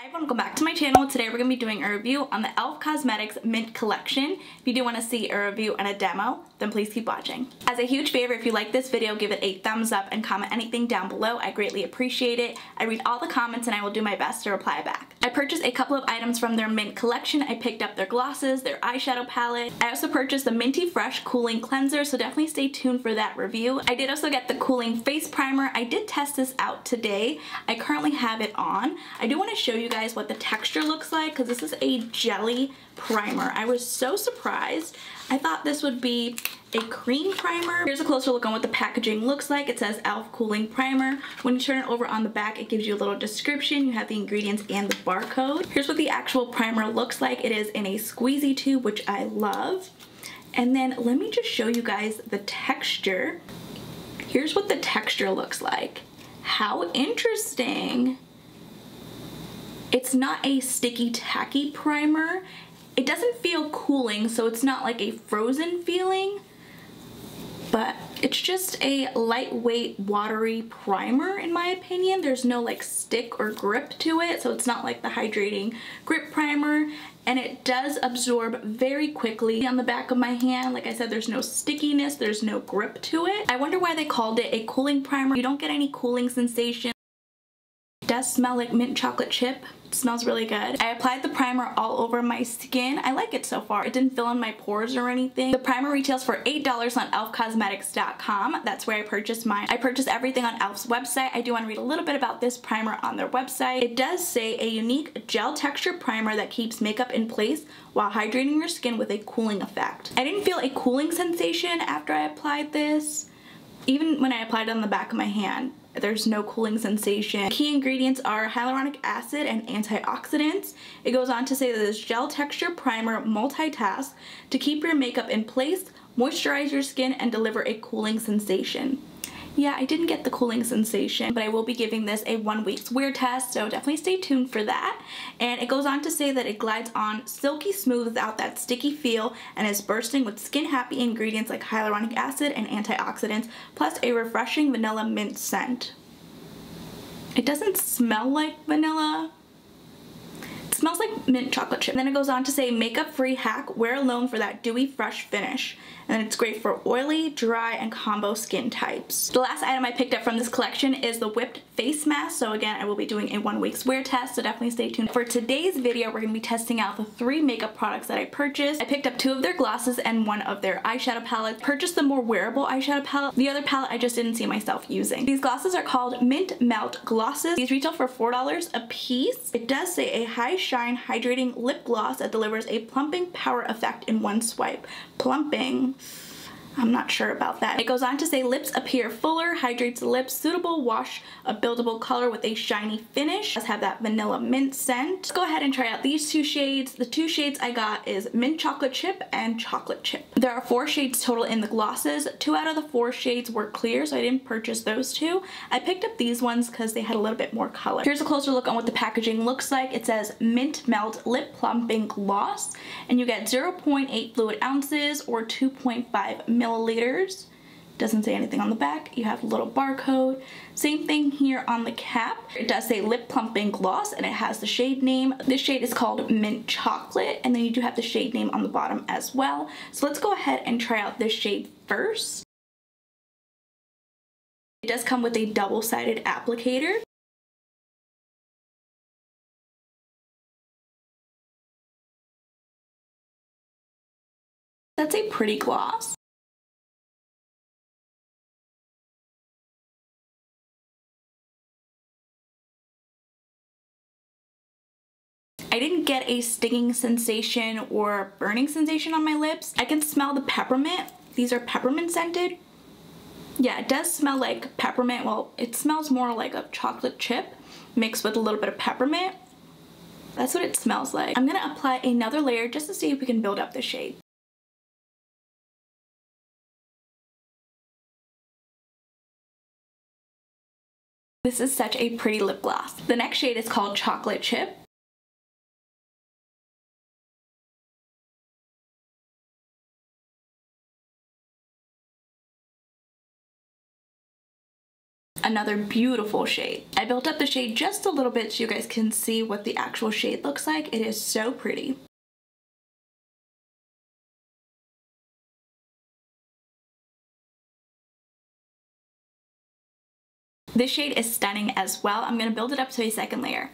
Hi everyone, welcome back to my channel. Today we're going to be doing a review on the e.l.f. Cosmetics Mint Collection. If you do want to see a review and a demo, then please keep watching. As a huge favor, if you like this video, give it a thumbs up and comment anything down below. I greatly appreciate it. I read all the comments and I will do my best to reply back. I purchased a couple of items from their Mint Collection. I picked up their glosses, their eyeshadow palette. I also purchased the Minty Fresh Cooling Cleanser, so definitely stay tuned for that review. I did also get the Cooling Face Primer. I did test this out today. I currently have it on. I do want to show you guys what the texture looks like because this is a jelly primer. I was so surprised. I thought this would be a cream primer. Here's a closer look on what the packaging looks like. It says e.l.f. Cooling Primer. When you turn it over on the back, it gives you a little description. You have the ingredients and the barcode. Here's what the actual primer looks like. It is in a squeezy tube, which I love. And then let me just show you guys the texture. Here's what the texture looks like. How interesting. It's not a sticky tacky primer. It doesn't feel cooling, so it's not like a frozen feeling, but it's just a lightweight watery primer in my opinion. There's no like stick or grip to it, so it's not like the hydrating grip primer, and it does absorb very quickly on the back of my hand. Like I said, there's no stickiness, there's no grip to it. I wonder why they called it a cooling primer. You don't get any cooling sensation. It does smell like mint chocolate chip. It smells really good. I applied the primer all over my skin. I like it so far. It didn't fill in my pores or anything. The primer retails for $8 on elfcosmetics.com. That's where I purchased mine. I purchased everything on e.l.f.'s website. I do want to read a little bit about this primer on their website. It does say a unique gel texture primer that keeps makeup in place while hydrating your skin with a cooling effect. I didn't feel a cooling sensation after I applied this. Even when I applied it on the back of my hand, there's no cooling sensation. Key ingredients are hyaluronic acid and antioxidants. It goes on to say that this gel texture primer multitasks to keep your makeup in place, moisturize your skin, and deliver a cooling sensation. Yeah, I didn't get the cooling sensation, but I will be giving this a 1 week's wear test, so definitely stay tuned for that. And it goes on to say that it glides on silky smooth without that sticky feel and is bursting with skin happy ingredients like hyaluronic acid and antioxidants, plus a refreshing vanilla mint scent. It doesn't smell like vanilla. It smells like mint chocolate chip. Then it goes on to say makeup free hack, wear alone for that dewy fresh finish. And then it's great for oily, dry, and combo skin types. The last item I picked up from this collection is the whipped face mask. So again, I will be doing a 1 week's wear test, so definitely stay tuned. For today's video, we're going to be testing out the 3 makeup products that I purchased. I picked up 2 of their glosses and 1 of their eyeshadow palettes. Purchased the more wearable eyeshadow palette. The other palette I just didn't see myself using. These glosses are called Mint Melt Glosses. These retail for $4 a piece. It does say a high shine hydrating lip gloss that delivers a plumping power effect in 1 swipe. Plumping. I'm not sure about that. It goes on to say lips appear fuller, hydrates the lips, suitable wash, a buildable color with a shiny finish. It does have that vanilla mint scent. Let's go ahead and try out these 2 shades. The 2 shades I got is Mint Chocolate Chip and Chocolate Chip. There are 4 shades total in the glosses. 2 out of the 4 shades were clear, so I didn't purchase those 2. I picked up these ones because they had a little bit more color. Here's a closer look on what the packaging looks like. It says Mint Melt Lip Plumping Gloss, and you get 0.8 fluid ounces or 2.5 milliliters. Doesn't say anything on the back. You have a little barcode. Same thing here on the cap. It does say lip plumping gloss and it has the shade name. This shade is called Mint Chocolate, and then you do have the shade name on the bottom as well. So let's go ahead and try out this shade first. It does come with a double-sided applicator. That's a pretty gloss. I didn't get a stinging sensation or burning sensation on my lips. I can smell the peppermint. These are peppermint scented. Yeah, it does smell like peppermint. Well, it smells more like a chocolate chip mixed with a little bit of peppermint. That's what it smells like. I'm gonna apply another layer just to see if we can build up the shade. This is such a pretty lip gloss. The next shade is called Chocolate Chip. Another beautiful shade. I built up the shade just a little bit so you guys can see what the actual shade looks like. It is so pretty. This shade is stunning as well. I'm going to build it up to a second layer.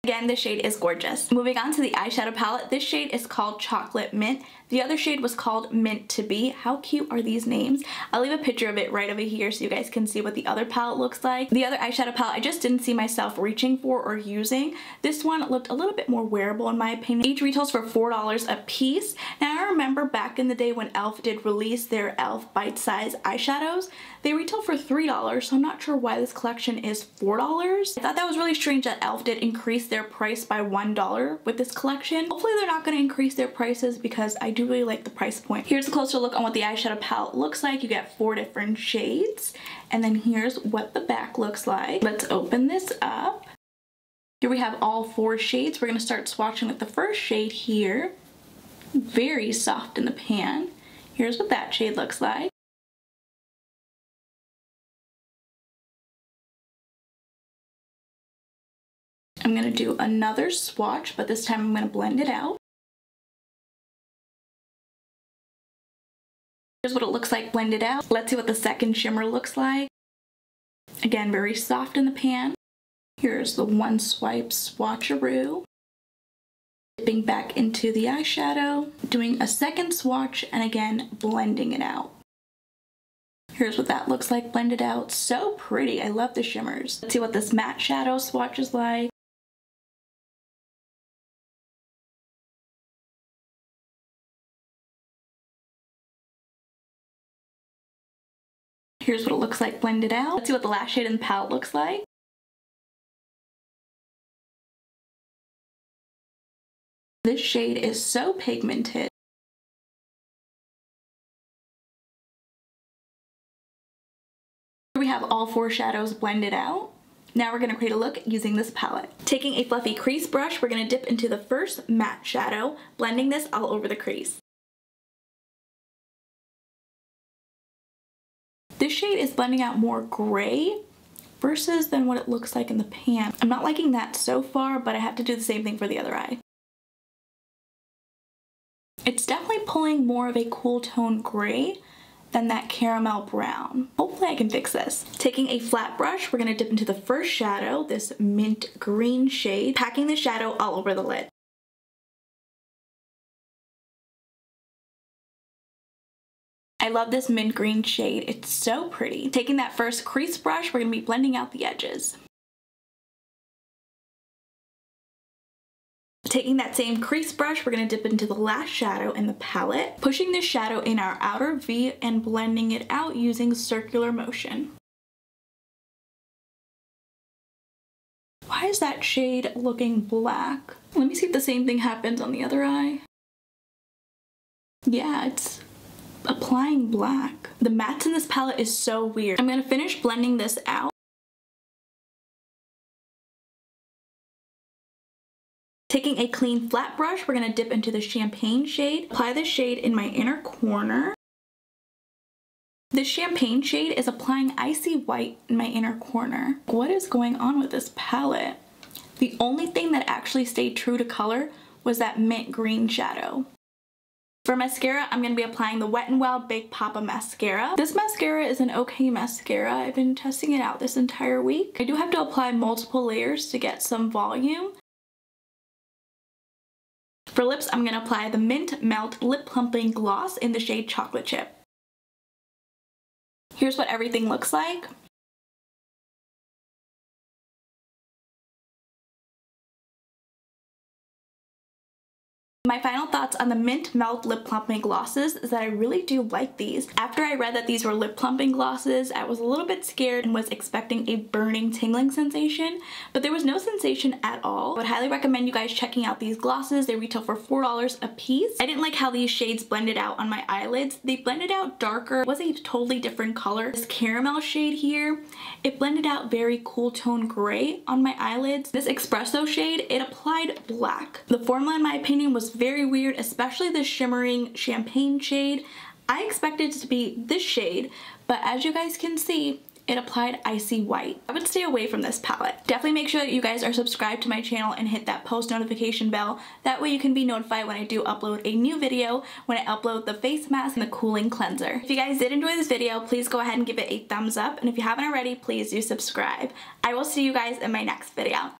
Again, this shade is gorgeous. Moving on to the eyeshadow palette, this shade is called Chocolate Mint. The other shade was called Mint to Be. How cute are these names? I'll leave a picture of it right over here so you guys can see what the other palette looks like. The other eyeshadow palette I just didn't see myself reaching for or using. This one looked a little bit more wearable in my opinion. Each retails for $4 a piece. Now I remember back in the day when e.l.f. did release their e.l.f. bite-size eyeshadows, they retail for $3, so I'm not sure why this collection is $4. I thought that was really strange that e.l.f. did increase their price by $1 with this collection. Hopefully they're not going to increase their prices because I do really like the price point. Here's a closer look on what the eyeshadow palette looks like. You get 4 different shades, and then here's what the back looks like. Let's open this up. Here we have all 4 shades. We're going to start swatching with the first shade here. Very soft in the pan. Here's what that shade looks like. I'm going to do another swatch, but this time I'm going to blend it out. Here's what it looks like blended out. Let's see what the second shimmer looks like. Again, very soft in the pan. Here's the one swipe swatcheroo. Dipping back into the eyeshadow, doing a second swatch, and again, blending it out. Here's what that looks like blended out. So pretty. I love the shimmers. Let's see what this matte shadow swatch is like. Here's what it looks like blended out. Let's see what the last shade in the palette looks like. This shade is so pigmented. Here we have all 4 shadows blended out. Now we're going to create a look using this palette. Taking a fluffy crease brush, we're going to dip into the first matte shadow, blending this all over the crease. This shade is blending out more gray versus than what it looks like in the pan. I'm not liking that so far, but I have to do the same thing for the other eye. It's definitely pulling more of a cool tone gray than that caramel brown. Hopefully I can fix this. Taking a flat brush, we're going to dip into the first shadow, this mint green shade, packing the shadow all over the lid. I love this mint green shade. It's so pretty. Taking that first crease brush, we're going to be blending out the edges. Taking that same crease brush, we're going to dip into the last shadow in the palette, pushing this shadow in our outer V and blending it out using circular motion. Why is that shade looking black? Let me see if the same thing happens on the other eye. Yeah, it's applying black. The mattes in this palette is so weird. I'm going to finish blending this out. Taking a clean flat brush, we're going to dip into the champagne shade, apply the shade in my inner corner. This champagne shade is applying icy white in my inner corner. What is going on with this palette? The only thing that actually stayed true to color was that mint green shadow. For mascara, I'm going to be applying the Wet n Wild Big Papa Mascara. This mascara is an okay mascara. I've been testing it out this entire week. I do have to apply multiple layers to get some volume. For lips, I'm going to apply the Mint Melt Lip Plumping Gloss in the shade Chocolate Chip. Here's what everything looks like. My final thoughts on the Mint Melt Lip Plumping Glosses is that I really do like these. After I read that these were lip plumping glosses, I was a little bit scared and was expecting a burning, tingling sensation, but there was no sensation at all. I would highly recommend you guys checking out these glosses. They retail for $4 a piece. I didn't like how these shades blended out on my eyelids. They blended out darker. It was a totally different color. This caramel shade here, it blended out very cool tone gray on my eyelids. This espresso shade, it applied black. The formula in my opinion was very weird, especially the shimmering champagne shade. I expected it to be this shade, but as you guys can see, it applied icy white. I would stay away from this palette. Definitely make sure that you guys are subscribed to my channel and hit that post notification bell. That way you can be notified when I do upload a new video, when I upload the face mask and the cooling cleanser. If you guys did enjoy this video, please go ahead and give it a thumbs up. And if you haven't already, please do subscribe. I will see you guys in my next video.